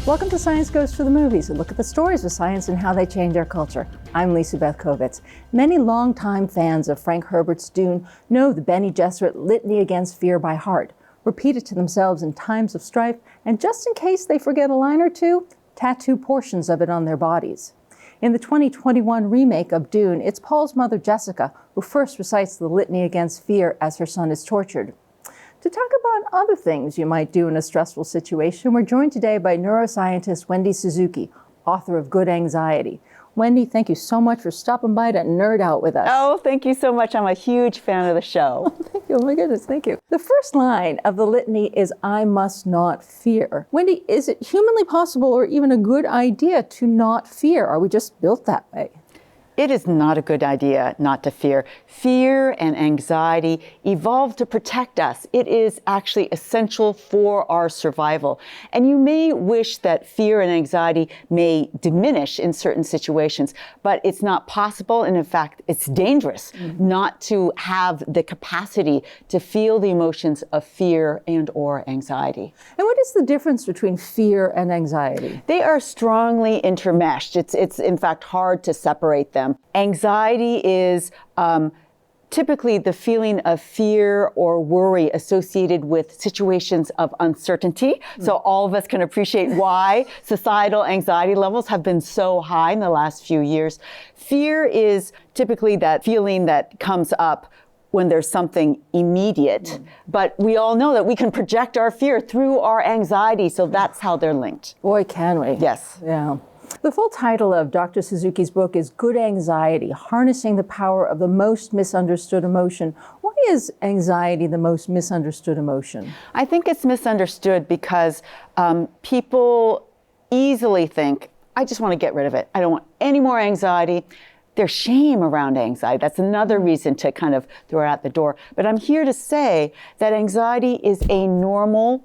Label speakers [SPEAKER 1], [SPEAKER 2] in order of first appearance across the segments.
[SPEAKER 1] Welcome to Science Goes to the Movies, a look at the stories of science and how they change our culture. I'm Lisa Beth Kovitz. Many longtime fans of Frank Herbert's Dune know the Bene Gesserit Litany Against Fear by heart, repeat it to themselves in times of strife, and just in case they forget a line or two, tattoo portions of it on their bodies. In the 2021 remake of Dune, it's Paul's mother, Jessica, who first recites the Litany Against Fear as her son is tortured. To talk about other things you might do in a stressful situation, we're joined today by neuroscientist Wendy Suzuki, author of Good Anxiety. Wendy, thank you so much for stopping by to nerd out with us.
[SPEAKER 2] Oh, thank you so much. I'm a huge fan of the show.
[SPEAKER 1] Thank you. Oh my goodness, thank you. The first line of the litany is, I must not fear. Wendy, is it humanly possible or even a good idea to not fear? Are we just built that way?
[SPEAKER 2] It is not a good idea not to fear. Fear and anxiety evolved to protect us. It is actually essential for our survival. And you may wish that fear and anxiety may diminish in certain situations, but it's not possible. And in fact, it's dangerous not to have the capacity to feel the emotions of fear and or anxiety.
[SPEAKER 1] And what is the difference between fear and anxiety?
[SPEAKER 2] They are strongly intermeshed. It's in fact hard to separate them. Anxiety is typically the feeling of fear or worry associated with situations of uncertainty. So all of us can appreciate why societal anxiety levels have been so high in the last few years. Fear is typically that feeling that comes up when there's something immediate. But we all know that we can project our fear through our anxiety, so that's how they're linked.
[SPEAKER 1] Boy, can we.
[SPEAKER 2] Yes.
[SPEAKER 1] Yeah. The full title of Dr. Suzuki's book is Good Anxiety, Harnessing the Power of the Most Misunderstood Emotion. Why is anxiety the most misunderstood emotion?
[SPEAKER 2] I think it's misunderstood because people easily think, I just want to get rid of it. I don't want any more anxiety. There's shame around anxiety. That's another reason to kind of throw it out the door. But I'm here to say that anxiety is a normal,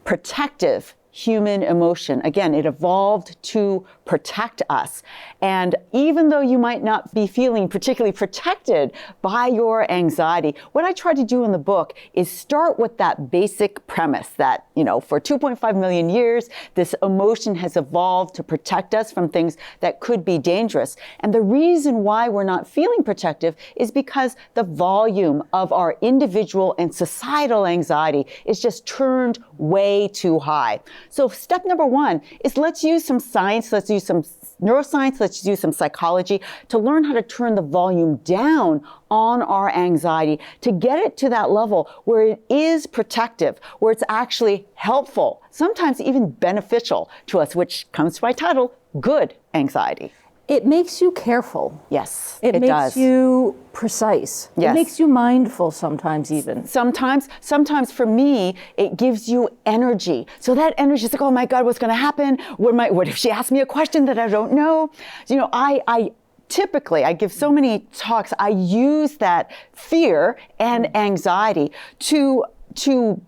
[SPEAKER 2] protective human emotion. Again, it evolved to protect us. And even though you might not be feeling particularly protected by your anxiety, what I try to do in the book is start with that basic premise that, for 2.5 million years, this emotion has evolved to protect us from things that could be dangerous. And the reason why we're not feeling protective is because the volume of our individual and societal anxiety is just turned way too high. So step number one is let's use some science, let's use some neuroscience, let's use some psychology to learn how to turn the volume down on our anxiety to get it to that level where it is protective, where it's actually helpful, sometimes even beneficial to us, which comes to my title, Good Anxiety.
[SPEAKER 1] It makes you careful.
[SPEAKER 2] Yes,
[SPEAKER 1] it
[SPEAKER 2] does.
[SPEAKER 1] Makes you precise.
[SPEAKER 2] Yes.
[SPEAKER 1] It makes you mindful sometimes even.
[SPEAKER 2] Sometimes for me, it gives you energy. So that energy is like, oh my God, what's going to happen? What if she asks me a question that I don't know? I typically, I give so many talks, I use that fear and anxiety to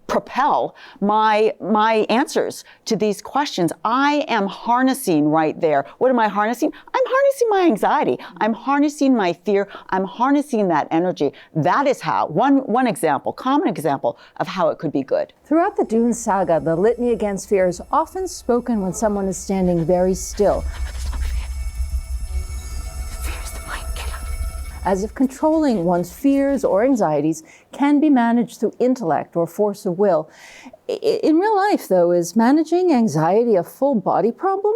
[SPEAKER 2] propel my answers to these questions. I am harnessing right there. What am I harnessing? I'm harnessing my anxiety. I'm harnessing my fear. I'm harnessing that energy. That is how, one example, common example of how it could be good.
[SPEAKER 1] Throughout the Dune saga, the Litany Against Fear is often spoken when someone is standing very still, as if controlling one's fears or anxieties can be managed through intellect or force of will. In real life, though, is managing anxiety a full body problem?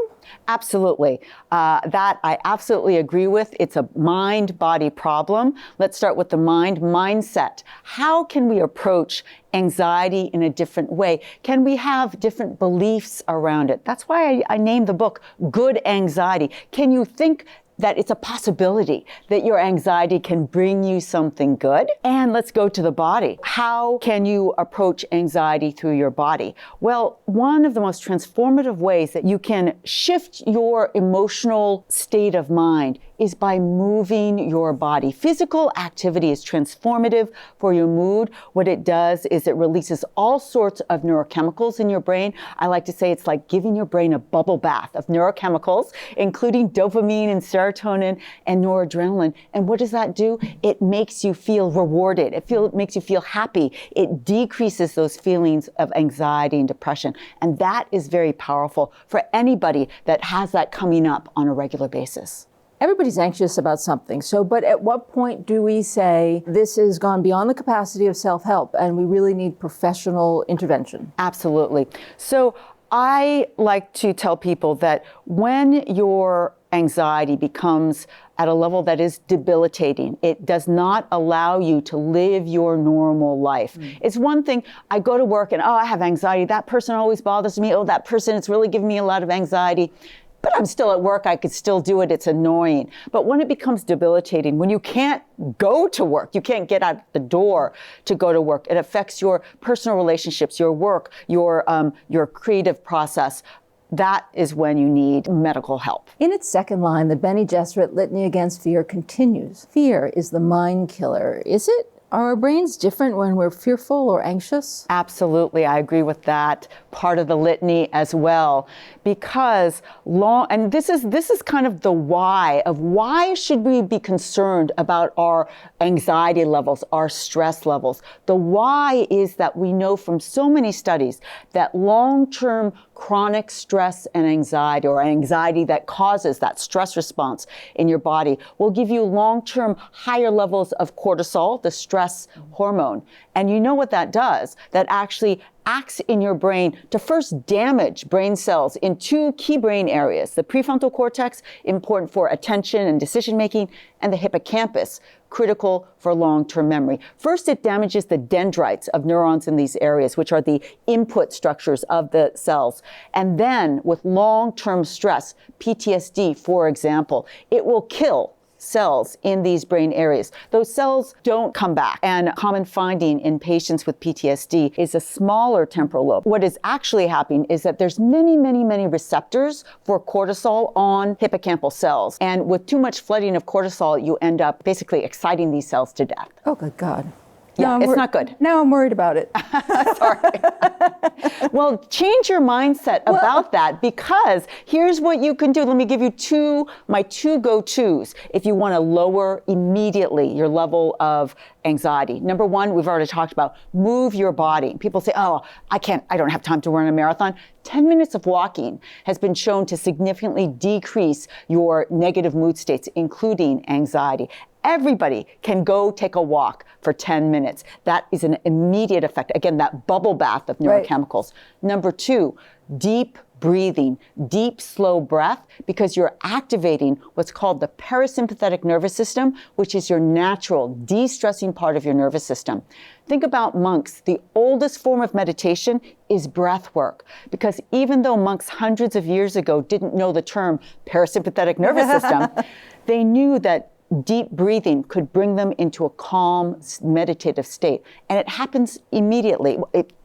[SPEAKER 2] Absolutely. That I absolutely agree with. It's a mind-body problem. Let's start with the mindset. How can we approach anxiety in a different way? Can we have different beliefs around it? That's why I named the book Good Anxiety. Can you think that it's a possibility that your anxiety can bring you something good? And let's go to the body. How can you approach anxiety through your body? Well, one of the most transformative ways that you can shift your emotional state of mind is by moving your body. Physical activity is transformative for your mood. What it does is it releases all sorts of neurochemicals in your brain. I like to say it's like giving your brain a bubble bath of neurochemicals, including dopamine and serotonin and noradrenaline. And what does that do? It makes you feel rewarded. It makes you feel happy. It decreases those feelings of anxiety and depression. And that is very powerful for anybody that has that coming up on a regular basis.
[SPEAKER 1] Everybody's anxious about something. But at what point do we say this has gone beyond the capacity of self-help and we really need professional intervention?
[SPEAKER 2] Absolutely. So I like to tell people that when your anxiety becomes at a level that is debilitating, it does not allow you to live your normal life. It's one thing, I go to work and, I have anxiety. That person always bothers me. Oh, that person, it's really giving me a lot of anxiety. But I'm still at work, I could still do it, it's annoying. But when it becomes debilitating, when you can't go to work, you can't get out the door to go to work, it affects your personal relationships, your work, your creative process. That is when you need medical help.
[SPEAKER 1] In its second line, the Bene Gesserit Litany Against Fear continues. Fear is the mind killer. Is it? Are our brains different when we're fearful or anxious?
[SPEAKER 2] Absolutely, I agree with that part of the litany as well, because and this is kind of the why of why should we be concerned about our anxiety levels, our stress levels. The why is that we know from so many studies that long-term chronic stress and anxiety, or anxiety that causes that stress response in your body, will give you long-term higher levels of cortisol, the stress hormone. And you know what that does? That actually acts in your brain to first damage brain cells in two key brain areas. The prefrontal cortex, important for attention and decision making, and the hippocampus, critical for long-term memory. First, it damages the dendrites of neurons in these areas, which are the input structures of the cells. And then with long-term stress, PTSD, for example, it will kill cells in these brain areas. Those cells don't come back. And a common finding in patients with PTSD is a smaller temporal lobe. What is actually happening is that there's many, many, many receptors for cortisol on hippocampal cells. And with too much flooding of cortisol, you end up basically exciting these cells to death.
[SPEAKER 1] Oh, good God.
[SPEAKER 2] Yeah, it's not good.
[SPEAKER 1] Now I'm worried about it.
[SPEAKER 2] Sorry. Well, change your mindset about that, because here's what you can do. Let me give you my two go-tos if you want to lower immediately your level of anxiety. Number one, we've already talked about, move your body. People say, I don't have time to run a marathon. 10 minutes of walking has been shown to significantly decrease your negative mood states, including anxiety. Everybody can go take a walk for 10 minutes. That is an immediate effect. Again, that bubble bath of neurochemicals. Right. Number two, deep breathing, deep, slow breath, because you're activating what's called the parasympathetic nervous system, which is your natural de-stressing part of your nervous system. Think about monks. The oldest form of meditation is breath work, because even though monks hundreds of years ago didn't know the term parasympathetic nervous system, they knew that deep breathing could bring them into a calm, meditative state. And it happens immediately.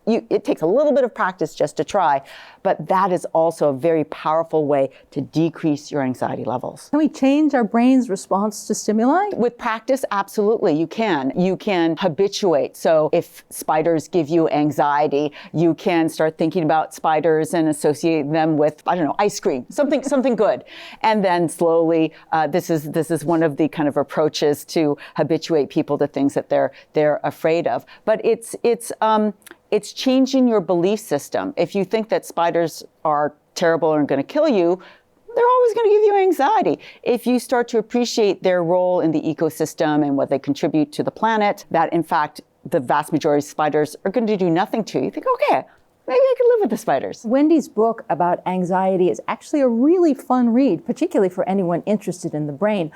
[SPEAKER 2] It takes a little bit of practice just to try, but that is also a very powerful way to decrease your anxiety levels.
[SPEAKER 1] Can we change our brain's response to stimuli?
[SPEAKER 2] With practice, absolutely, you can. You can habituate. So if spiders give you anxiety, you can start thinking about spiders and associate them with, ice cream, something good. And then slowly, this is one of the kind of approaches to habituate people to things that they're afraid of. But it's changing your belief system. If you think that spiders are terrible and going to kill you, they're always going to give you anxiety. If you start to appreciate their role in the ecosystem and what they contribute to the planet, that in fact, the vast majority of spiders are going to do nothing to you, you think, okay, maybe I could live with the spiders.
[SPEAKER 1] Wendy's book about anxiety is actually a really fun read, particularly for anyone interested in the brain.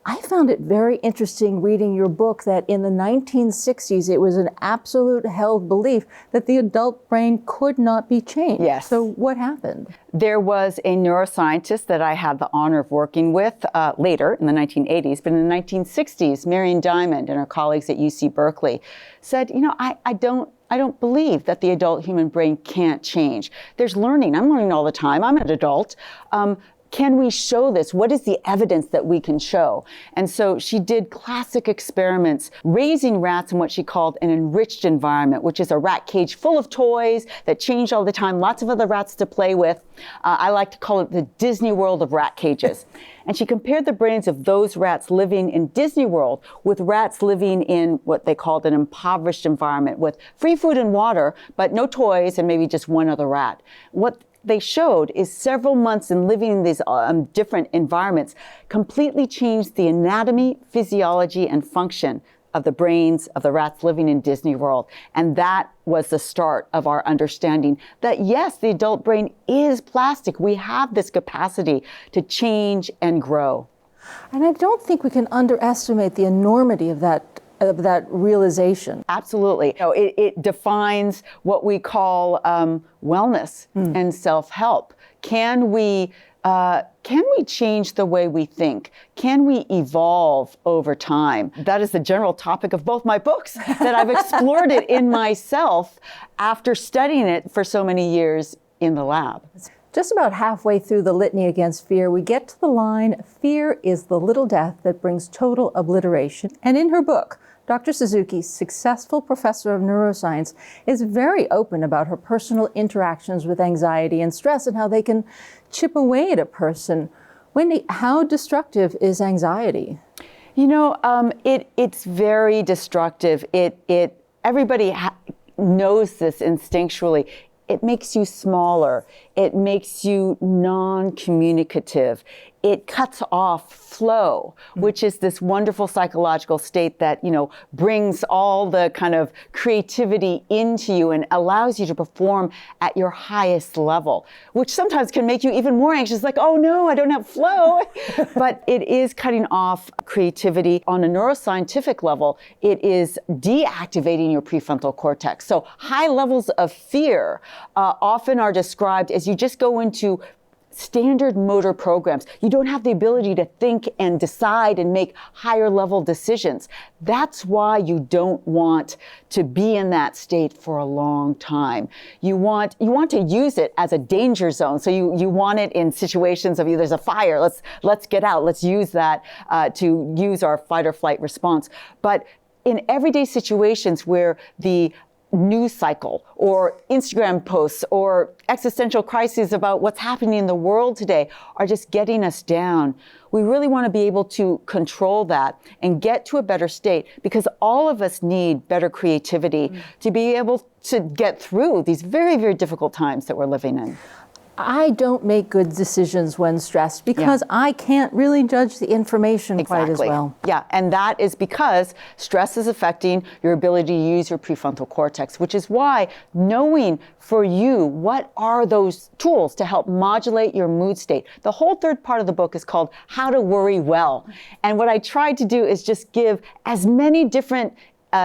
[SPEAKER 1] I found it very interesting reading your book that in the 1960s, it was an absolute held belief that the adult brain could not be changed.
[SPEAKER 2] Yes.
[SPEAKER 1] So what happened?
[SPEAKER 2] There was a neuroscientist that I had the honor of working with later in the 1980s, but in the 1960s, Marion Diamond and her colleagues at UC Berkeley said, I don't believe that the adult human brain can't change. There's learning. I'm learning all the time. I'm an adult. can we show this? What is the evidence that we can show? And so she did classic experiments raising rats in what she called an enriched environment, which is a rat cage full of toys that change all the time, lots of other rats to play with. I like to call it the Disney World of rat cages. And she compared the brains of those rats living in Disney World with rats living in what they called an impoverished environment with free food and water, but no toys and maybe just one other rat. What they showed is several months in living in these different environments completely changed the anatomy, physiology, and function of the brains of the rats living in Disney World. And that was the start of our understanding that, yes, the adult brain is plastic. We have this capacity to change and grow.
[SPEAKER 1] And I don't think we can underestimate the enormity of that realization.
[SPEAKER 2] Absolutely. You know, it defines what we call wellness and self-help. Can we change the way we think? Can we evolve over time? That is the general topic of both my books, that I've explored it in myself after studying it for so many years in the lab.
[SPEAKER 1] Just about halfway through the Litany Against Fear, we get to the line, "Fear is the little death that brings total obliteration." And in her book, Dr. Suzuki, successful professor of neuroscience, is very open about her personal interactions with anxiety and stress and how they can chip away at a person. Wendy, how destructive is anxiety?
[SPEAKER 2] You know, it's very destructive. Everybody knows this instinctually. It makes you smaller. It makes you non-communicative. It cuts off flow, which is this wonderful psychological state that, you know, brings all the kind of creativity into you and allows you to perform at your highest level, which sometimes can make you even more anxious, like, oh no, I don't have flow. But it is cutting off creativity. On a neuroscientific level, it is deactivating your prefrontal cortex. So high levels of fear often are described as you just go into standard motor programs. You don't have the ability to think and decide and make higher level decisions. That's why you don't want to be in that state for a long time. You want to use it as a danger zone. So you want it in situations of there's a fire. Let's get out. Let's use that to use our fight or flight response. But in everyday situations where the news cycle or Instagram posts or existential crises about what's happening in the world today are just getting us down, we really want to be able to control that and get to a better state, because all of us need better creativity to be able to get through these very, very difficult times that we're living in.
[SPEAKER 1] I don't make good decisions when stressed because I can't really judge the information quite as well.
[SPEAKER 2] Yeah, and that is because stress is affecting your ability to use your prefrontal cortex, which is why knowing for you what are those tools to help modulate your mood state. The whole third part of the book is called How to Worry Well. And what I tried to do is just give as many different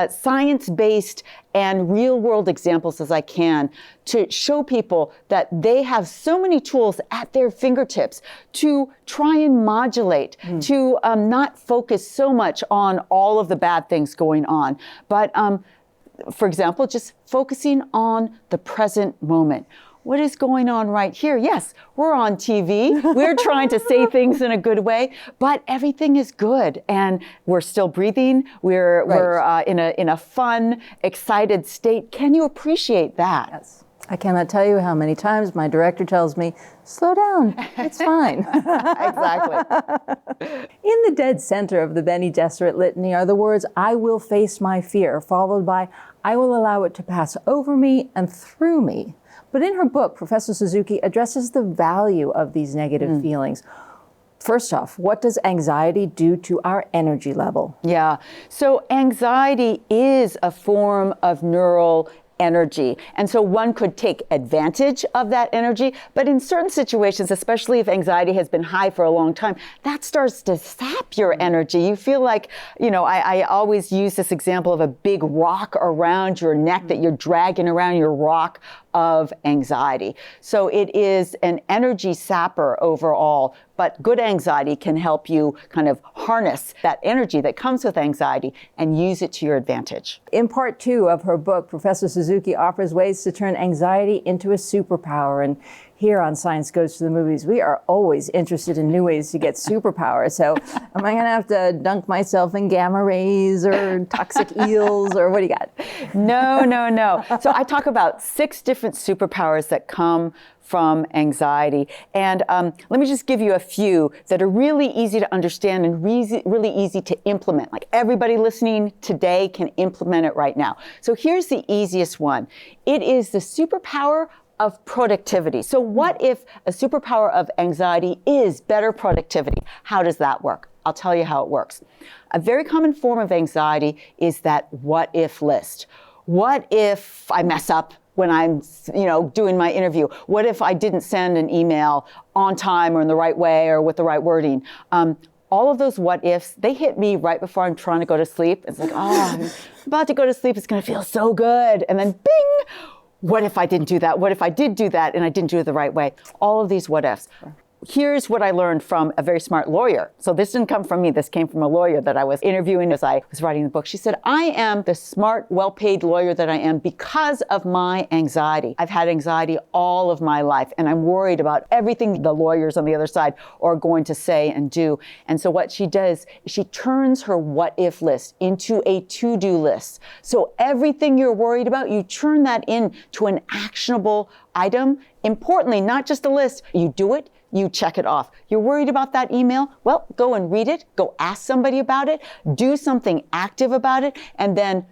[SPEAKER 2] science-based and real-world examples as I can to show people that they have so many tools at their fingertips to try and modulate, to not focus so much on all of the bad things going on, but for example, just focusing on the present moment. What is going on right here? Yes, we're on TV. We're trying to say things in a good way, but everything is good, and we're still breathing. We're in a fun, excited state. Can you appreciate that?
[SPEAKER 1] Yes. I cannot tell you how many times my director tells me, slow down, it's fine.
[SPEAKER 2] Exactly.
[SPEAKER 1] In the dead center of the Bene Gesserit litany are the words, "I will face my fear," followed by, "I will allow it to pass over me and through me." But in her book, Professor Suzuki addresses the value of these negative feelings. First off, what does anxiety do to our energy level?
[SPEAKER 2] Yeah, so anxiety is a form of neural energy. And so one could take advantage of that energy, but in certain situations, especially if anxiety has been high for a long time, that starts to sap your energy. You feel like, I always use this example of a big rock around your neck that you're dragging around, your rock of anxiety. So it is an energy sapper overall, but good anxiety can help you kind of harness that energy that comes with anxiety and use it to your advantage.
[SPEAKER 1] In part 2 of her book, Professor Suzuki offers ways to turn anxiety into a superpower. And Here on Science Goes to the Movies, we are always interested in new ways to get superpowers. So am I going to have to dunk myself in gamma rays or toxic eels, or what do you got?
[SPEAKER 2] No. So I talk about 6 different superpowers that come from anxiety. And let me just give you a few that are really easy to understand and really easy to implement. Like everybody listening today can implement it right now. So here's the easiest one. It is the superpower of productivity. So what if a superpower of anxiety is better productivity? How does that work? I'll tell you how it works. A very common form of anxiety is that what if list. What if I mess up when I'm, doing my interview? What if I didn't send an email on time or in the right way or with the right wording? All of those what ifs, they hit me right before I'm trying to go to sleep. It's like, I'm about to go to sleep. It's going to feel so good. And then bing, what if I didn't do that? What if I did do that and I didn't do it the right way? All of these what ifs. Here's what I learned from a very smart lawyer. So this didn't come from me. This came from a lawyer that I was interviewing as I was writing the book. She said, I am the smart, well-paid lawyer that I am because of my anxiety. I've had anxiety all of my life, and I'm worried about everything the lawyers on the other side are going to say and do. And so what she does is she turns her what-if list into a to-do list. So everything you're worried about, you turn that into an actionable item. Importantly, not just a list. You do it. You check it off. You're worried about that email? Well, go and read it. Go ask somebody about it. Do something active about it, and then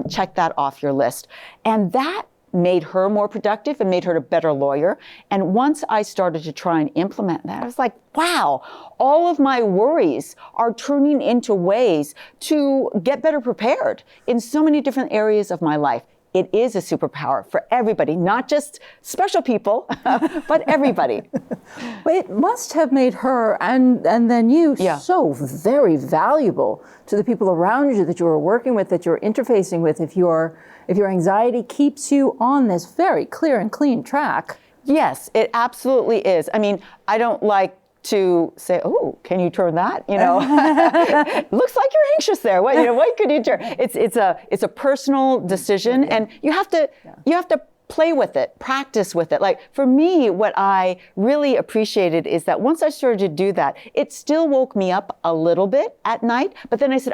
[SPEAKER 2] check that off your list. And that made her more productive and made her a better lawyer. And once I started to try and implement that, I was like, wow, all of my worries are turning into ways to get better prepared in so many different areas of my life. It is a superpower for everybody, not just special people, but everybody.
[SPEAKER 1] Well, it must have made her and then you so very valuable to the people around you that you were working with, that you're interfacing with, if your anxiety keeps you on this very clear and clean track.
[SPEAKER 2] Yes, it absolutely is. I mean, I don't like to say, oh, can you turn that? Looks like you're anxious there. What could you turn? It's a personal decision, and you have to play with it, practice with it. Like for me, what I really appreciated is that once I started to do that, it still woke me up a little bit at night. But then I said,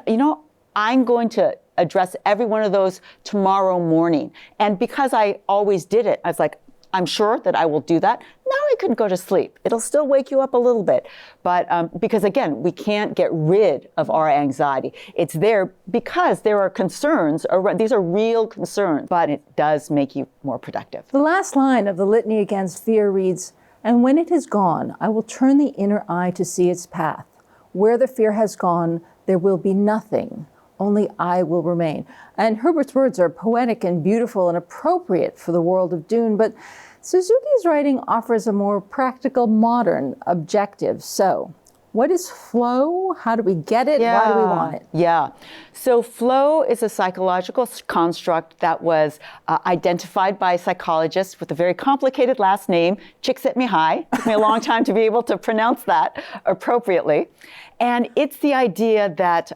[SPEAKER 2] I'm going to address every one of those tomorrow morning. And because I always did it, I was like, I'm sure that I will do that. Now I could go to sleep. It'll still wake you up a little bit. But because again, we can't get rid of our anxiety. It's there because there are concerns. These are real concerns, but it does make you more productive.
[SPEAKER 1] The last line of the Litany Against Fear reads, "And when it is gone, I will turn the inner eye to see its path. Where the fear has gone, there will be nothing. Only I will remain." And Herbert's words are poetic and beautiful and appropriate for the world of Dune, but Suzuki's writing offers a more practical, modern objective. So, what is flow? How do we get it? Why do we want it?
[SPEAKER 2] Yeah. So flow is a psychological construct that was identified by psychologists with a very complicated last name, Csikszentmihalyi. It took me a long time to be able to pronounce that appropriately. And it's the idea that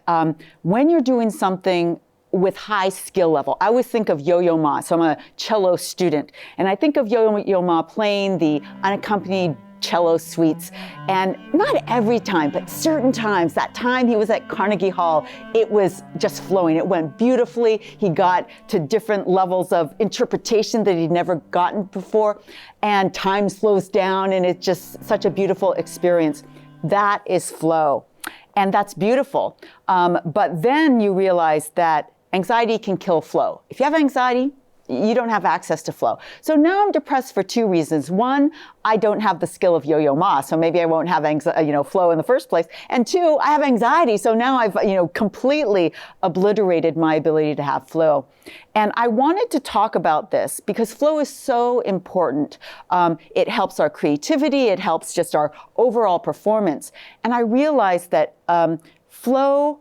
[SPEAKER 2] when you're doing something with high skill level, I always think of Yo-Yo Ma. So I'm a cello student. And I think of Yo-Yo Ma playing the unaccompanied cello suites. And not every time, but certain times, that time he was at Carnegie Hall, it was just flowing. It went beautifully. He got to different levels of interpretation that he'd never gotten before. And time slows down, and it's just such a beautiful experience. That is flow. And that's beautiful. But then you realize that anxiety can kill flow. If you have anxiety, you don't have access to flow. So now I'm depressed for 2 reasons. One, I don't have the skill of Yo-Yo Ma, so maybe I won't have flow in the first place. And 2, I have anxiety, so now I've completely obliterated my ability to have flow. And I wanted to talk about this because flow is so important. It helps our creativity, it helps just our overall performance. And I realized that flow,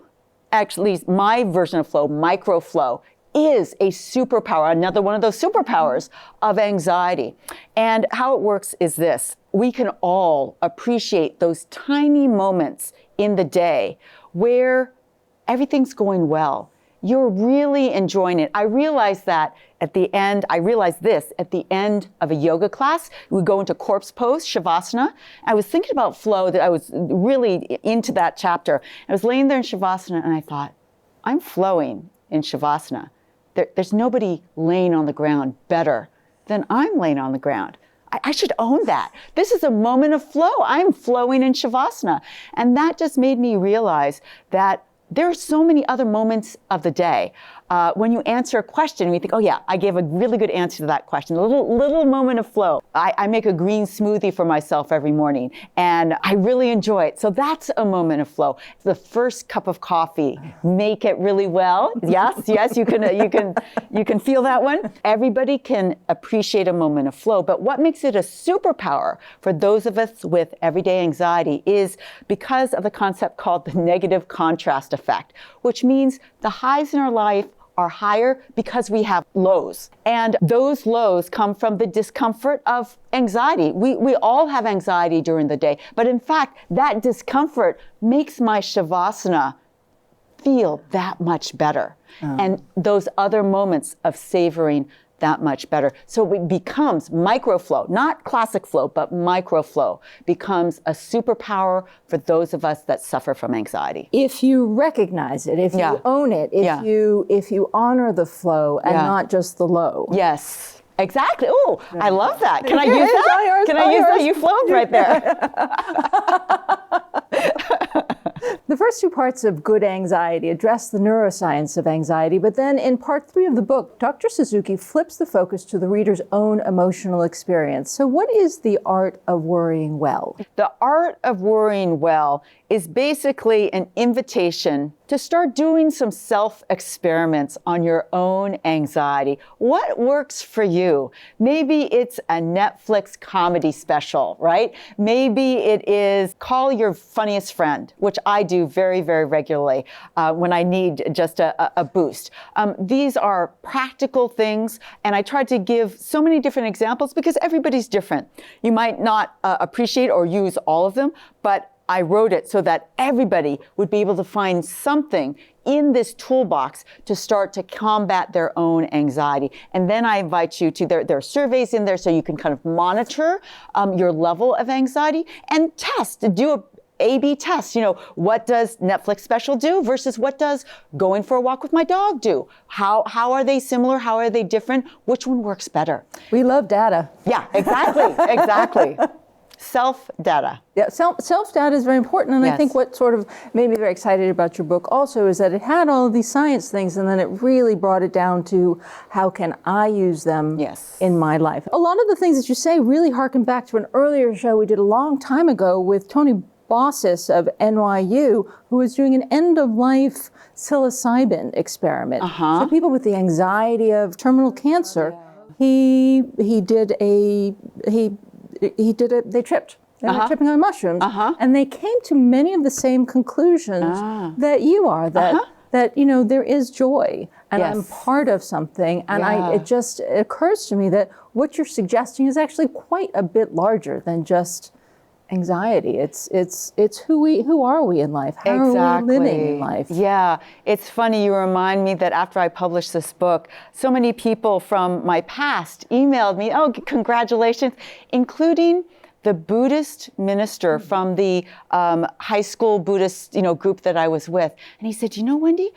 [SPEAKER 2] actually my version of flow, microflow, is a superpower, another one of those superpowers of anxiety. And how it works is this. We can all appreciate those tiny moments in the day where everything's going well. you're really enjoying it. I realized this at the end of a yoga class. We go into corpse pose, Shavasana. I was thinking about flow, that I was really into that chapter. I was laying there in Shavasana and I thought, I'm flowing in Shavasana. There's nobody laying on the ground better than I'm laying on the ground. I should own that. This is a moment of flow. I'm flowing in Shavasana. And that just made me realize that there are so many other moments of the day. When you answer a question and you think, oh yeah, I gave a really good answer to that question, a little moment of flow. I make a green smoothie for myself every morning and I really enjoy it. So that's a moment of flow. The first cup of coffee, make it really well. Yes, you can feel that one. Everybody can appreciate a moment of flow, but what makes it a superpower for those of us with everyday anxiety is because of the concept called the negative contrast effect, which means the highs in our life are higher because we have lows. And those lows come from the discomfort of anxiety. We all have anxiety during the day, but in fact, that discomfort makes my Shavasana feel that much better. And those other moments of savoring that much better. So it becomes microflow, not classic flow, but microflow becomes a superpower for those of us that suffer from anxiety.
[SPEAKER 1] If you recognize it, if you own it, if you honor the flow and not just the low.
[SPEAKER 2] Yes. Exactly. Oh, I love that. Can I use that? Can I use that? You flowed right there.
[SPEAKER 1] The first two parts of Good Anxiety address the neuroscience of anxiety, but then in part 3 of the book, Dr. Suzuki flips the focus to the reader's own emotional experience. So what is the art of worrying well?
[SPEAKER 2] The art of worrying well is basically an invitation to start doing some self-experiments on your own anxiety. What works for you? Maybe it's a Netflix comedy special, right? Maybe it is call your funniest friend, which I do very, very regularly when I need just a boost. These are practical things, and I try to give so many different examples because everybody's different. You might not appreciate or use all of them, but I wrote it so that everybody would be able to find something in this toolbox to start to combat their own anxiety. And then I invite you to, there are surveys in there so you can kind of monitor your level of anxiety and do a A/B test. You know, what does Netflix special do versus what does going for a walk with my dog do? How are they similar? How are they different? Which one works better?
[SPEAKER 1] We love data.
[SPEAKER 2] Yeah, exactly, exactly. Self-data.
[SPEAKER 1] Yeah, self-data is very important, and I think what sort of made me very excited about your book also is that it had all of these science things, and then it really brought it down to how can I use them in my life. A lot of the things that you say really harken back to an earlier show we did a long time ago with Tony Bossis of NYU, who was doing an end-of-life psilocybin experiment. So people with the anxiety of terminal cancer, they tripped. They were tripping on mushrooms, and they came to many of the same conclusions that you are. That you know there is joy, and I'm part of something. And it just occurs to me that what you're suggesting is actually quite a bit larger than just anxiety. It's who are we in life? How are we living in life?
[SPEAKER 2] Yeah, it's funny. You remind me that after I published this book, so many people from my past emailed me, oh, congratulations, including the Buddhist minister from the high school Buddhist group that I was with. And he said, you know, Wendy,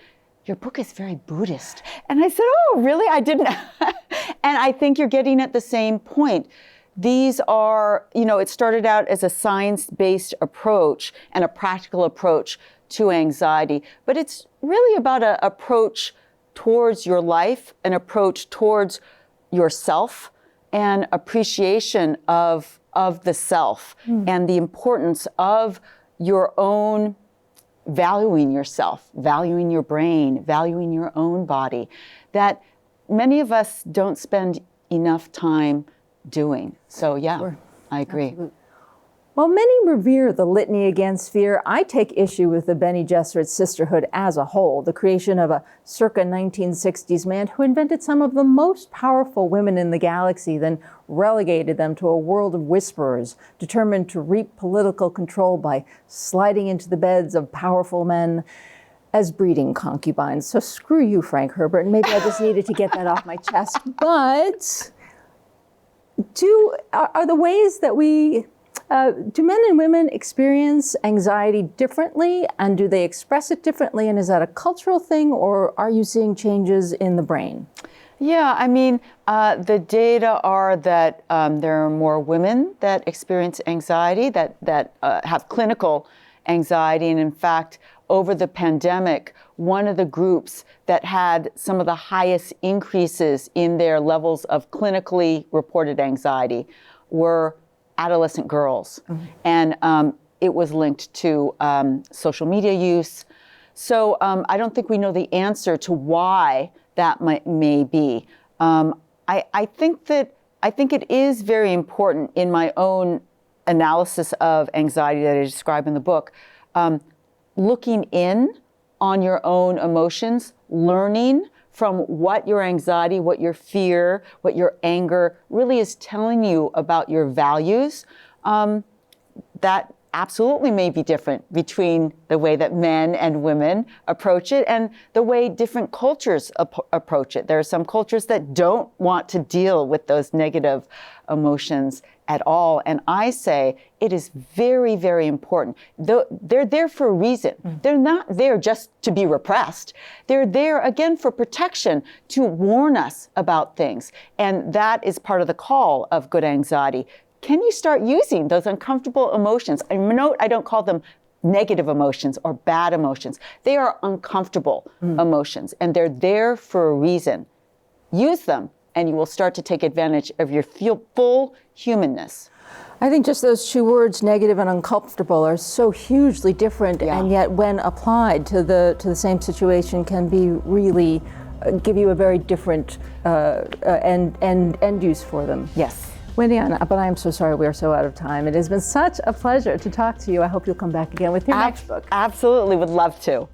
[SPEAKER 2] your book is very Buddhist. And I said, oh, really? I didn't. And I think you're getting at the same point. These are, it started out as a science-based approach and a practical approach to anxiety, but it's really about an approach towards your life, an approach towards yourself, and appreciation of the self and the importance of your own valuing yourself, valuing your brain, valuing your own body, that many of us don't spend enough time doing. So I agree.
[SPEAKER 1] Absolutely. While many revere the Litany Against Fear, I take issue with the Bene Gesserit sisterhood as a whole, the creation of a circa 1960s man who invented some of the most powerful women in the galaxy, then relegated them to a world of whisperers, determined to reap political control by sliding into the beds of powerful men. as breeding concubines. So screw you, Frank Herbert, and maybe I just needed to get that off my chest. But are the ways that do men and women experience anxiety differently, and do they express it differently, and is that a cultural thing, or are you seeing changes in the brain?
[SPEAKER 2] Yeah, I mean, the data are that there are more women that experience anxiety, that have clinical anxiety. And in fact, over the pandemic, one of the groups that had some of the highest increases in their levels of clinically reported anxiety were adolescent girls. Mm-hmm. And it was linked to social media use. So I don't think we know the answer to why that may be. I think it is very important in my own analysis of anxiety that I describe in the book, looking in on your own emotions, learning from what your anxiety, what your fear, what your anger really is telling you about your values. That absolutely may be different between the way that men and women approach it and the way different cultures approach it. There are some cultures that don't want to deal with those negative emotions at all. And I say it is very, very important. They're there for a reason. Mm. They're not there just to be repressed. They're there, again, for protection, to warn us about things. And that is part of the call of good anxiety. Can you start using those uncomfortable emotions? And note, I don't call them negative emotions or bad emotions. They are uncomfortable emotions, and they're there for a reason. Use them, and you will start to take advantage of your full humanness.
[SPEAKER 1] I think just those two words, negative and uncomfortable, are so hugely different, and yet when applied to the same situation can be really give you a very different end use for them.
[SPEAKER 2] Yes.
[SPEAKER 1] Wendy, but I am so sorry we are so out of time. It has been such a pleasure to talk to you. I hope you'll come back again with your next book.
[SPEAKER 2] Absolutely, would love to.